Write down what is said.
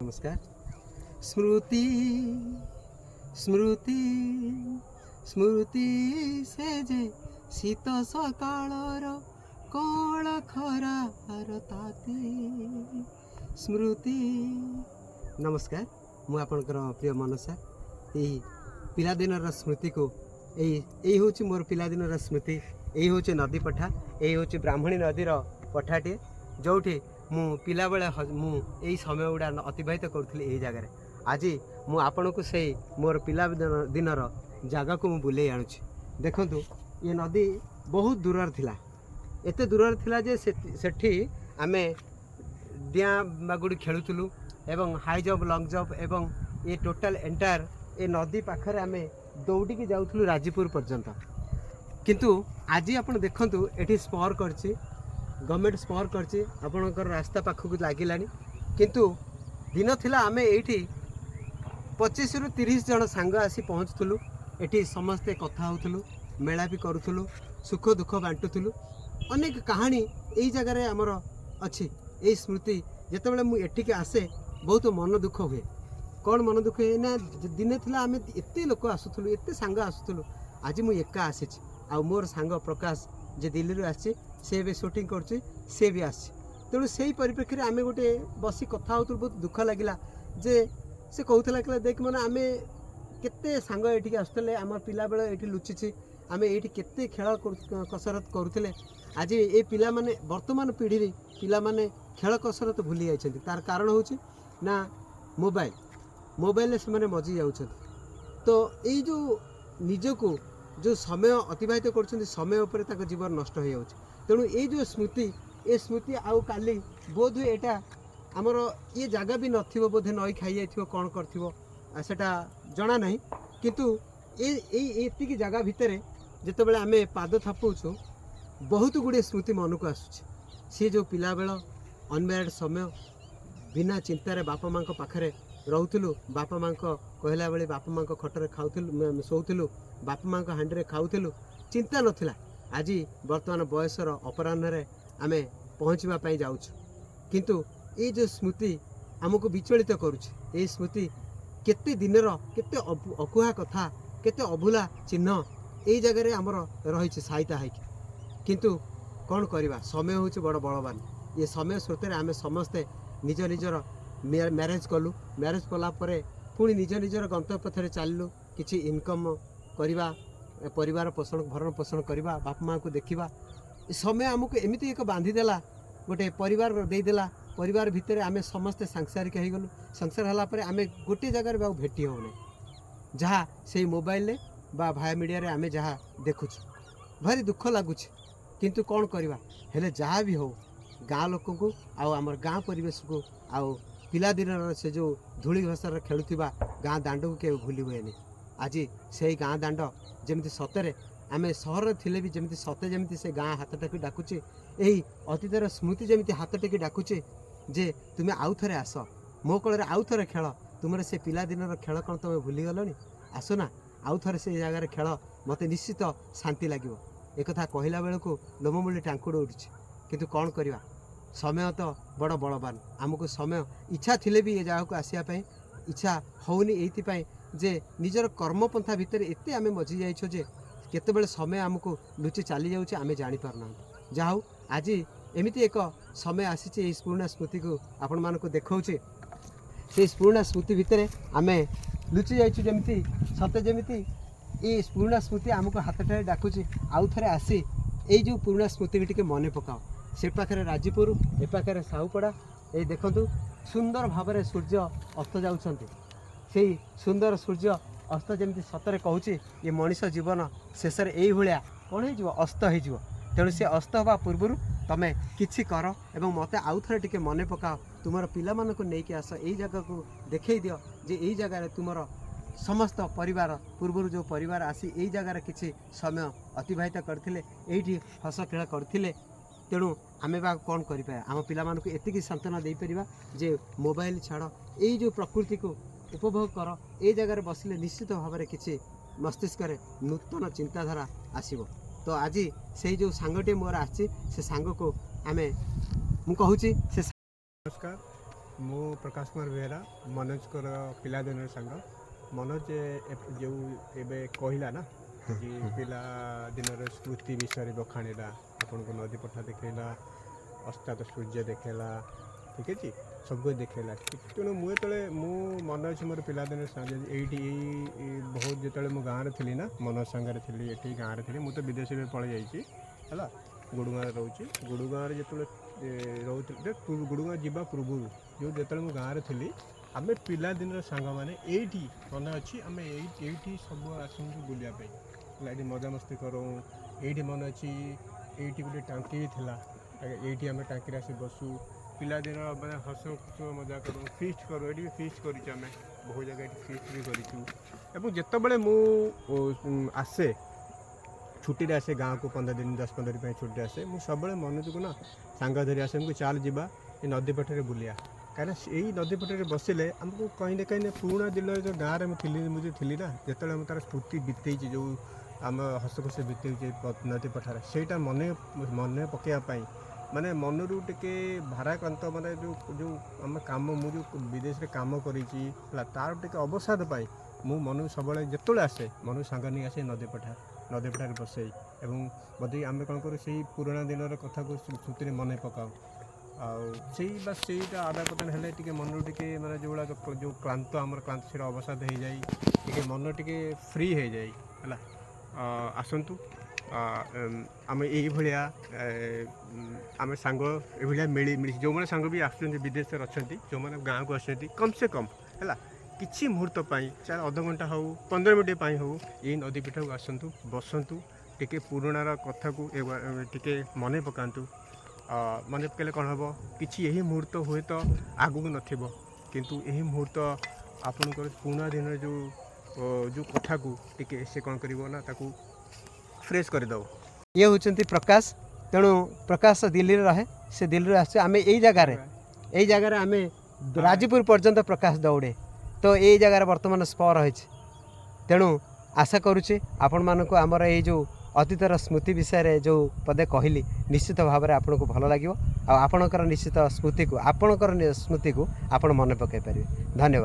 नमस्कार। स्मृति स्मृति स्मृति से जे शीत सकाळर कळ खरार ताती स्मृति। नमस्कार, मु आपणकर प्रिय मनसा। यही पिलादिनर स्मृति को यही हूँ मोर पिलादिनर स्मृति। यही हूँ नदी पठा, यही हूँ ब्राह्मणी नदीर पठाटे जोठी मु पिला बेले यही समय गुड़ा अतिबाहित करुली यही जगार। आज मु आपन को से मोर पिला दिनर जगह को बुले आणुछि। देखंतु ये नदी बहुत दूर थिला, एते दूर थिला जे सेठी आमे डिया बागुड़ी खेलुथुलु एवं हाई जंप लंग जंप एवं ये टोटल एंटायर ए नदी पाखरे आमे दौड़ी की जाउथुलु राजीपुर पर्यंत। किंतु आज आपण देखंतु एठी स्पर करछि, गवर्नमेंट स्पर करछि, आपणकर रास्ता पाखक लागिलानी। किंतु दिन थिला आमे एठी 25 रु 30 जन सांग आसी पहुँचुलु। एठी समस्ते कथा होउथुलु, मेला भी करूथुलु, सुख दुख बांटुथुलु। अनेक कहानी यही जगार आमर अच्छी। यही स्मृति जितेबाला मु एठिके आसे बहुत मन दुख हुए। कौन मन दुख हुए ना, दिने थिला आमे एते लोक आसुथुलु, एते सांग आसुथुलु। आज मु एका आसीछि, आ मोर सांग प्रकाश जे दिल्ली रू आसी से भी शूटिंग करछि, से भी आसी। तेणु से परिप्रेक्षी में आम गोटे बसी कथा होतु, बहुत दुख लगिला जे से कहूला कि देख मैंने आम केते सांग ये आसुले, आम पिला बेल ये लुचिछि, आम ये केते खेल कसरत करुले। आज ये पिला माने वर्तमान पीढ़ी पिला माने खेल कसरत भूली जाइछन्ति। तार कारण होछि ना मोबाइल मोबाइल से माने मजी जाउछन्ति। तो ये जो निजको जो समय अतिबाहित कर समय उपर तक जीवन नष्ट हो जाउछि। तेणु ये जो स्मृति, ये स्मृति आउ काली बोध हुए एटा आमर ये जगह भी नथिबो, बोधे नई खाई जाइथिबो, कौन करथिबो सेटा जना नहीं। किंतु ये जगह भितर जिते बड़े आमे पाद थापुछु बहुत गुड़े स्मृति मन को आसुछि। सी जो पिला बेल अनम्यारिड समय बिना चिंतार बापा माँ पाखरे रोथुलु, बापा माँ कहला बेले बापा माँ खटरे खाऊलु, शोथुलु, बापा माँ हांडी खाऊलु, चिंता नथिला। आज वर्तमान बयसर अपराह्न आमे पहुँचवाई जाऊँ। किंतु ये जो स्मृति आमको विचलित करुछि, ये स्मृति केते दिनर केते अकुहा कथा, केते अभूला चिन्ह यही जगह आमर रही सहायता है। किंतु कौन करवा, समय हूँ बड़ बलवान। ये समय स्रोत आम समस्ते निज निजर मैरेज कलु, मैरेज कलापर पुणी निज निजर गंतव्य पथरे चलू, किसी इनकम करवा, परिवार पोषण भरण पोषण करवा, बापा माँ को देखा। समय आमको एमती एक बांधिदेला, गोटे परिवार देदेला। परिवार भितर आम समस्ते सांसारिक हो गलु। संसार हलापर आम गोटे जगार भी भेटी होने, जहाँ से मोबाइल बा भाया मीडिया रे आम जहाँ देखुछु भारी दुख लगुच। किंतु कौन करवा, हेले जहाँ भी हो गाँ लोक को आमर गाँ परिवेश को आउ पिलादिन से जो धूली घसर खेलुवा गाँ दांड को के भूली हुए। आज से गाँ दांड जमी सतरे आम सहर थिले भी जमी सते जमी से गाँ हाथ टेक डाकुचे, यही अतीतर स्मृति जमी हाथ टेक डाकुचे जे तुम्हें आउ थे आस मो कल आउ थे खेल, तुम से पिलादिन खेल कौन तुम भूली गलनी, आसना आउ थे से जगार खेल, मत निश्चित शांति लगे। एक कहला बेलू लोममूली टांकुड़ उठुଛି। किंतु कौन करवा, समय तो बड़ बलवान। आमको समय इच्छा थिले भी ये जगह को आसापी इच्छा होनी, ये जे निजर कर्मपंथा भितर एते आमे मजी जाइछो जे केतेबेले समय आमको लुचि चली जाउछे आमे जानि पारना। जाहौ आज एमिति एक समय आसीचे, एई पुराना स्मृति को आपण मानको देखाउछे। से पुराना स्मृति भितर आमे लुचि जाइछु, जेमिति सते जेमिति ए पुराना स्मृति आमको हाथठारे डाकुछे, आउ थरे आसी एई जो पुराना स्मृति टिके मने पकाओ। से पाखरे राजीपुर, ए पाखरे साहुपड़ा, ए देखंतु सुंदर भाबरे सूर्य अस्त जाउछन्ते। से सुंदर सूर्य अस्त जमी सतरे कहूँ ये मनीष जीवन शेष यही भाया कौन हो अस्त हो। तेणु से अस्त हवा पूर्व तुम्हें किसी कर एवं मत आउ थे टे मन पकाओ, तुम पिला मानक नहीं आस यही जगह को देखई दियो जे यही जगह तुम समस्त परिवार पूर्व जो परिवार आसी यही जगह किसी समय अतिबाहित करते, यही हस खेल करते। तेणु आमे बा कौन करें, आम पिला मानक एतिकी सांत्वना दे परिबा जे मोबाइल छाड़ यही जो प्रकृति को उपभोग कर, ये जगह बसिले निश्चित भाव में किसी मस्तिष्क नूतन चिंताधारा आसब। तो आज से जो सांगटे मोर आसी से सांग को आमे मु कहूँ से। नमस्कार, मु प्रकाश कुमार बेहरा मनोज को पिलादिन सांग मनोज जो एबे कहला ना कि पिला दिन स्मृति विषय बखाणीला आपन को नदी पठा देखला अस्ताद सूर्य देखला ठीक है सब देखला तेणु मुझे मु मनोज मोर पिलादिन ये बहुत जो मु गाँव थी ना मनोज सांगे थी ये गाँव थी मुझे तो विदेश में पलि जाइए है गुड़गाँव रोचे गुड़गाँव जो रोते गुड़गाँव जावा पूर्व जो जो गाँव थी आम पिलादिन सांग मैंने ये मन अच्छी आम ये सब आसू बुलापी ये मजा मस्ती करूँ ये मन अच्छी ये गोटे टांकी भी था ये आम टांकी आसी बसू पिलादिन मैंने हस खुश मजा करूँ फिस्ट करूँ ये फिस्ट कर बहुत जगह ये फिस्ट भी करूँ जिते मु आसे छुट्टी आसे गाँव को 15 दिन 10-15 दिन छुट्टी आसे मुझे सब मनोज को ना सांग धरी आसे मुझे चाल जावा ये नदी पटे बुलिया कहीं यही नदी पटे बसिले आमको कहीं ना कहीं पुराना दिन जो गाँव में थी मुझे थी ना जो तार स्फूर्ति बीते जो आम हस खुश बीते नदी पठार से मन मन पकड़ापी माने मनरू टे भाराक्रांत माने जो आम कम मुझे विदेश में कम करी तार टे अवसाद पाई मु मन सब जो आसे मन सांग नहीं आसे नदी पठार बसई एवं बदे आम कौन करूँ से पुराना दिन कथा को स्मृति मन पकाऊ से आदा कथन है मन टे माने जो क्लांत आम क्लांत से अवसाद हो जाए मन टे फ्री हो जाए है आसतु आम ये आम सांग ये मिली जो मैंने सांग भी आसुँच विदेश अच्छा जो मैंने गाँव को आसुँच कम से कम है किसी मुहूर्त चाहे अध घंटा हो 15 मिनट हो ये नदी पीठ को आसतु बसतु टे पुराणार कथा को टे मन पकातु मन पकड़े कौन हम कि यही मुहूर्त हुए तो आगू नथिबो किंतु यही मुहूर्त आपणकर पुराना दिन जो कथा को टे से कौन करिवो ना ताकू फ्रेश करदेव ये होचंती प्रकाश तेणु प्रकाश दिल्ली रहे से दिल्ली आसे आम यही जगार आम राजीपुर पर्यंत प्रकाश दौड़े तो यही जगार बर्तमान स्प रही तेणु आशा करुचे आपण मानक आमर ये जो अतीतर स्मृति विषय जो पदे कहली निश्चित भाव में आपको भल लगे आपणकर निश्चित स्मृति को आपणकर स्मृति को आप मन पकई पारे। धन्यवाद।